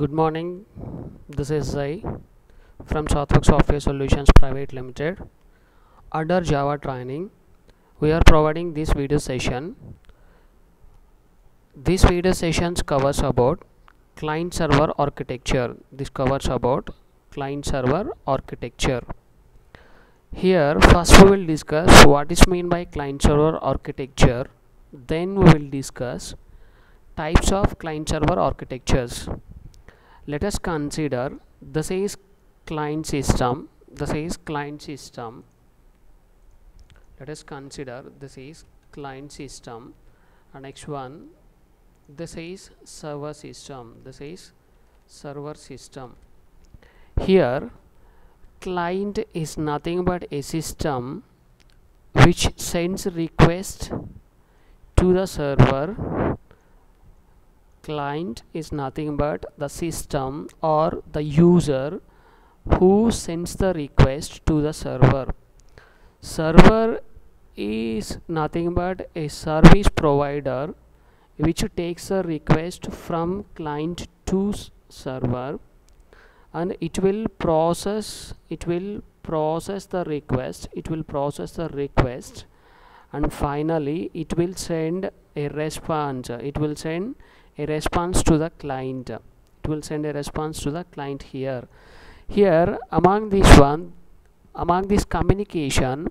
Good morning. This is Zai from Sathvik Software Solutions Private Limited. Under Java training, we are providing this video session. This video sessions covers about client server architecture. This covers about client server architecture. Here, first we will discuss what is meant by client server architecture. Then we will discuss types of client server architectures. Let us consider this is client system. Let us consider this is client system, and next one, this is server system. Here client is nothing but a system which sends request to the server. Client is nothing but the system or the user who sends the request to the server. Server is nothing but a service provider which takes a request from client to server, and it will process the request, and finally it will send a response. To the client. Here among this communication,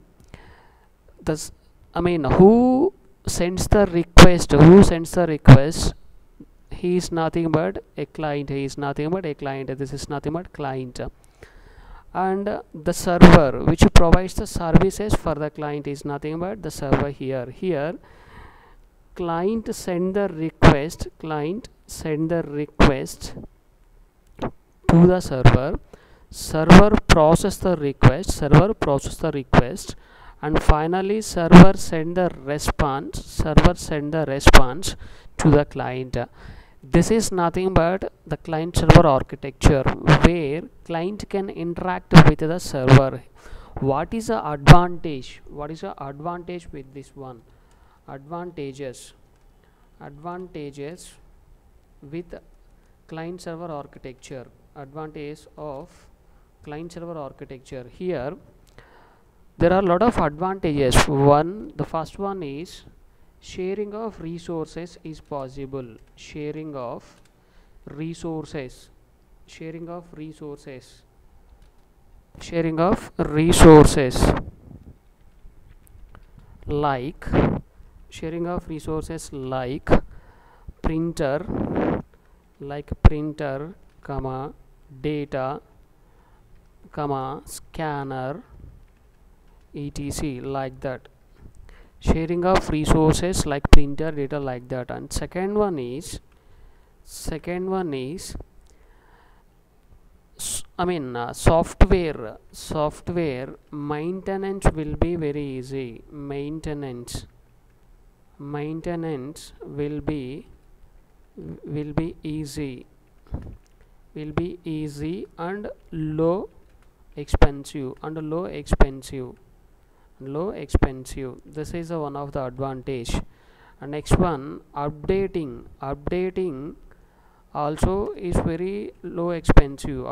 who sends the request, he is nothing but a client. This is nothing but client. And the server which provides the services for the client is nothing but the server. Here client send the request to the server process the request, and finally server send the response to the client. This is nothing but the client server architecture, where client can interact with the server. What is the advantage with this one? Advantages with client server architecture. Advantage of client server architecture. Here there are a lot of advantages. The first one is sharing of resources is possible. Sharing of resources like printer, data, scanner, etc. like that. Sharing of resources like printer, data, like that. And second one is software maintenance will be very easy. Maintenance will be easy and low expensive. This is one of the advantage. And next one, updating also is very low expensive.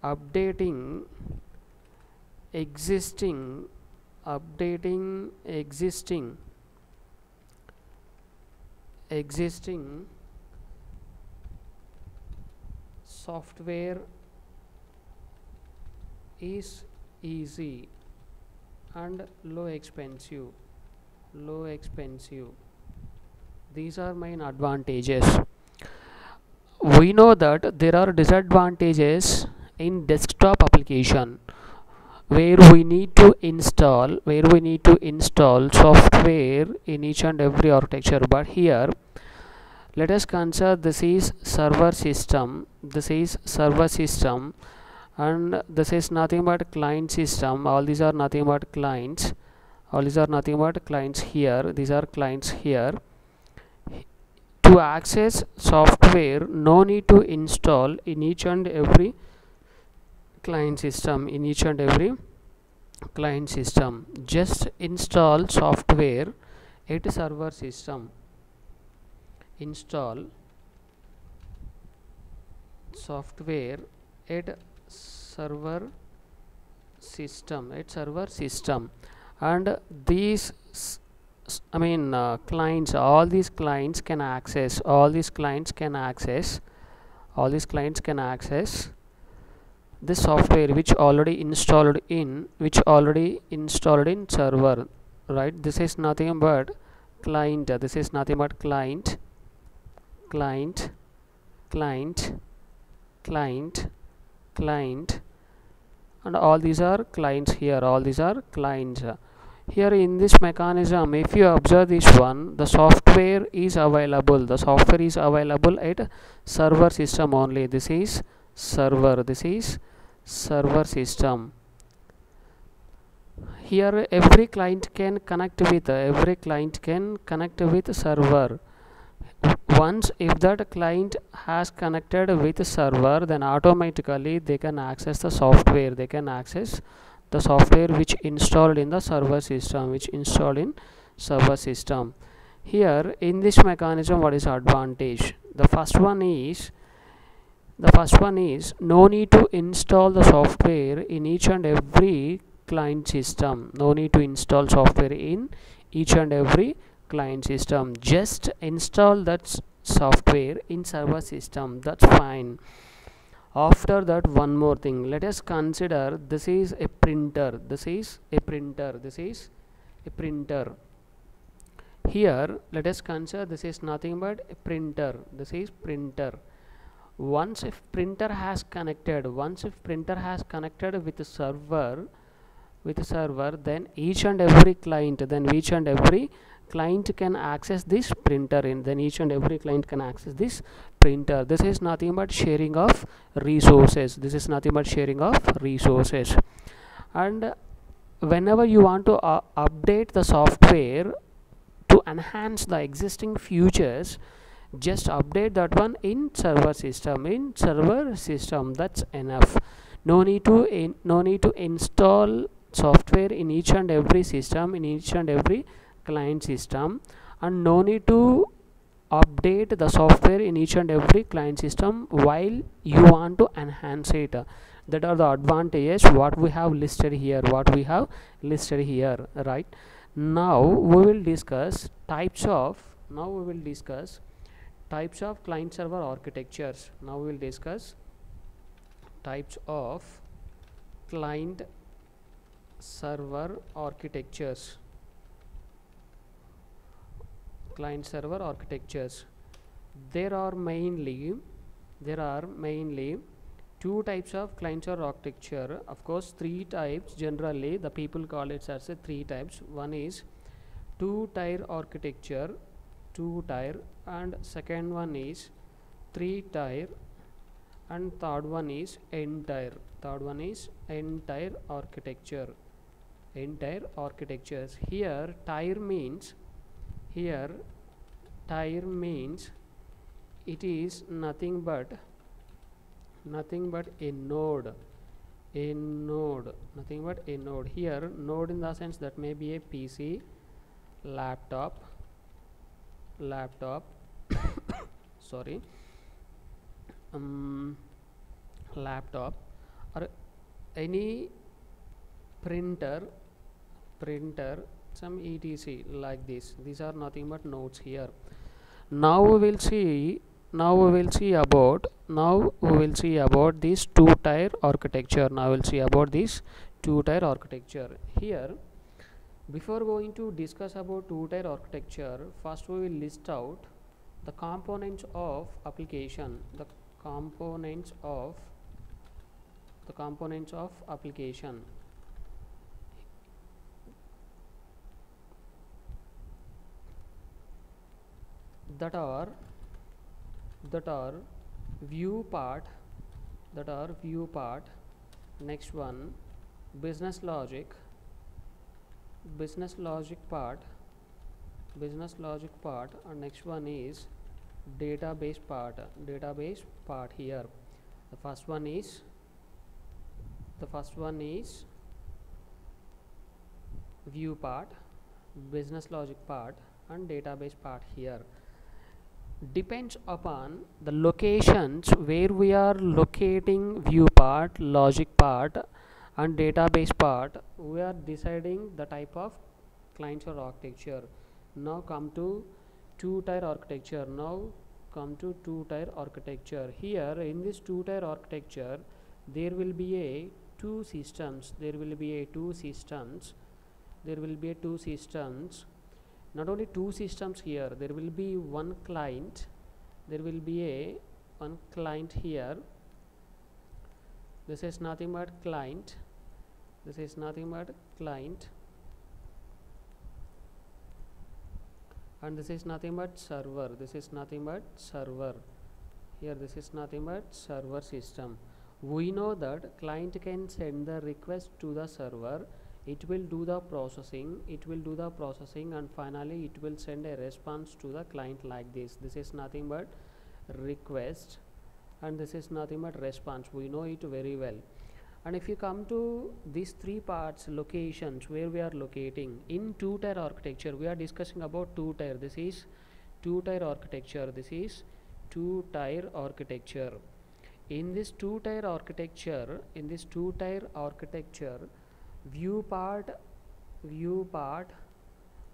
Updating existing software is easy and low expensive. These are main advantages. We know that there are disadvantages in desktop application, where we need to install software in each and every architecture. But here let us consider this is server system, and this is nothing but client system. All these are nothing but clients. Here these are clients. Here to access software, no need to install in each and every client system. Just install software at server system. install software at server system and these clients, all these clients can access this software which already installed in server, right? This is nothing but client, client client client client, and all these are clients here, here in this mechanism. If you observe this one, the software is available at server system only. This is server system. Here every client can connect with server. Once if that client has connected with server, then automatically they can access the software, which installed in the server system. Here in this mechanism, what is advantage? The first one is no need to install the software in each and every client system. Just install that software in server system, that's fine. After that, one more thing, let us consider this is a printer. Here let us consider this is nothing but a printer. Once if printer has connected with the server, then each and every client can access this printer, this is nothing but sharing of resources. And whenever you want to update the software to enhance the existing features, just update that one in server system, that's enough. No need to install software in each and every client system, and no need to update the software in each and every client system while you want to enhance it. That are the advantages what we have listed here, right? Now we will discuss types of client server architectures. Client server architectures. There are mainly two types of client server architecture. Of course, three types. Generally, the people call it as three types. One is two-tier architecture, and second one is three-tier, and third one is n-tier. N-tier architectures. Here tier means it is nothing but a node. Here node in the sense that may be a PC, laptop sorry, laptop, or any printer, some etc, like this. These are nothing but nodes here. Now we will see about this two-tier architecture. Here, before going to discuss about two-tier architecture, first we will list out the components of application. That are view part. Next one, business logic part, and next one is database part. Here the first one is view part, business logic part, and database part. Here depends upon the locations where we are locating view part, logic part and database part. We are deciding the type of client server architecture. Now come to two-tier architecture. Here in this two-tier architecture there will be a two systems. Not only two systems here, there will be one client. One client here. This is nothing but client. And this is nothing but server. Here this is nothing but server system. We know that client can send the request to the server. It will do the processing, and finally it will send a response to the client like this. This is nothing but request and this is nothing but response. We know it very well. And if you come to these three parts, locations where we are locating in two-tier architecture, we are discussing about two-tier. This is two-tier architecture. In this two-tier architecture, view part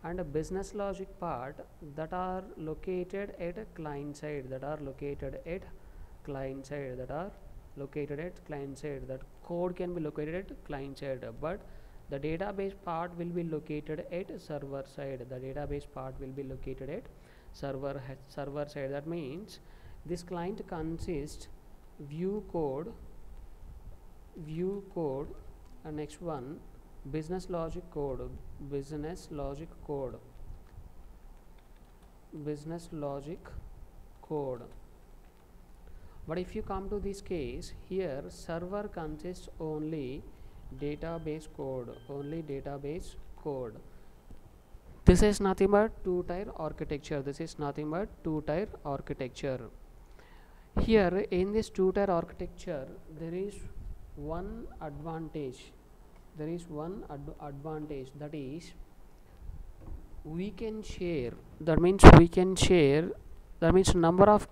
and a business logic part that are located at client side, that code can be located at client side, but the database part will be located at server side. That means this client consists view code, and next one business logic code. But if you come to this case, here server consists only database code. This is nothing but two-tier architecture. Here in this two-tier architecture, there is one advantage. That is we can share. That means number of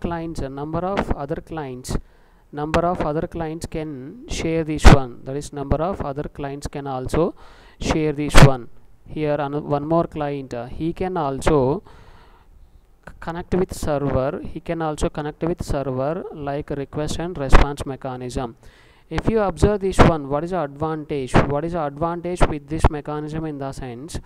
other clients can share this one. That is, number of other clients can also share this one. Here one more client, he can also connect with server. Like request and response mechanism. If you observe this one, what is the advantage with this mechanism? In the sense,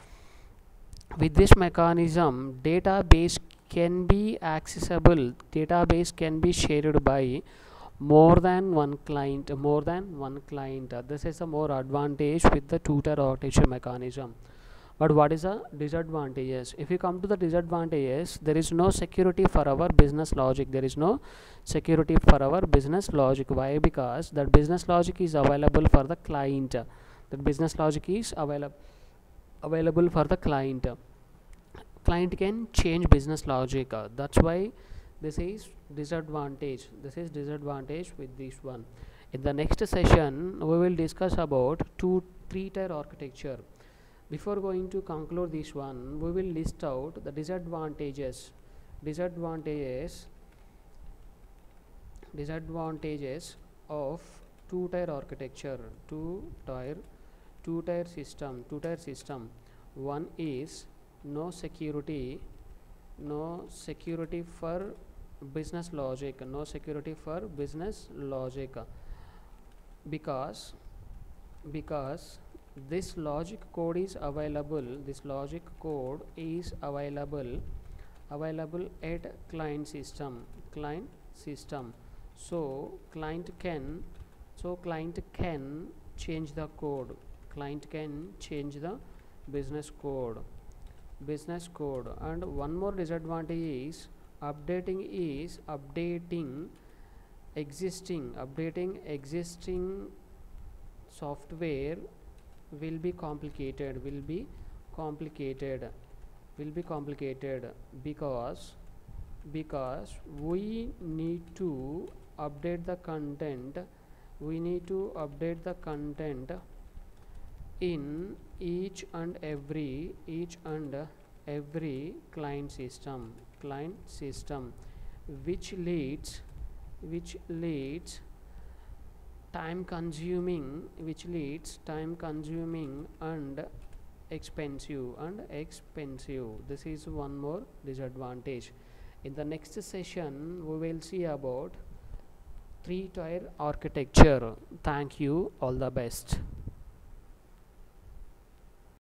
with this mechanism, database can be accessible, database can be shared by more than one client. This is a more advantage with the two-tier architecture mechanism. But what is the disadvantages? If you come to the disadvantages, there is no security for our business logic. Why? Because that business logic is available for the client. Client can change business logic. That's why this is disadvantage. With this one. In the next session, we will discuss about three-tier architecture. Before going to conclude this one, we will list out the disadvantages of two-tier architecture. Two-tier system. One is no security for business logic. Because this logic code is available. At client system. So client can change the code. Business code. And one more disadvantage is updating existing software will be complicated because we need to update the content in each and every client system. which leads time consuming and expensive. This is one more disadvantage. In the next session we will see about three tier architecture. Thank you, all the best.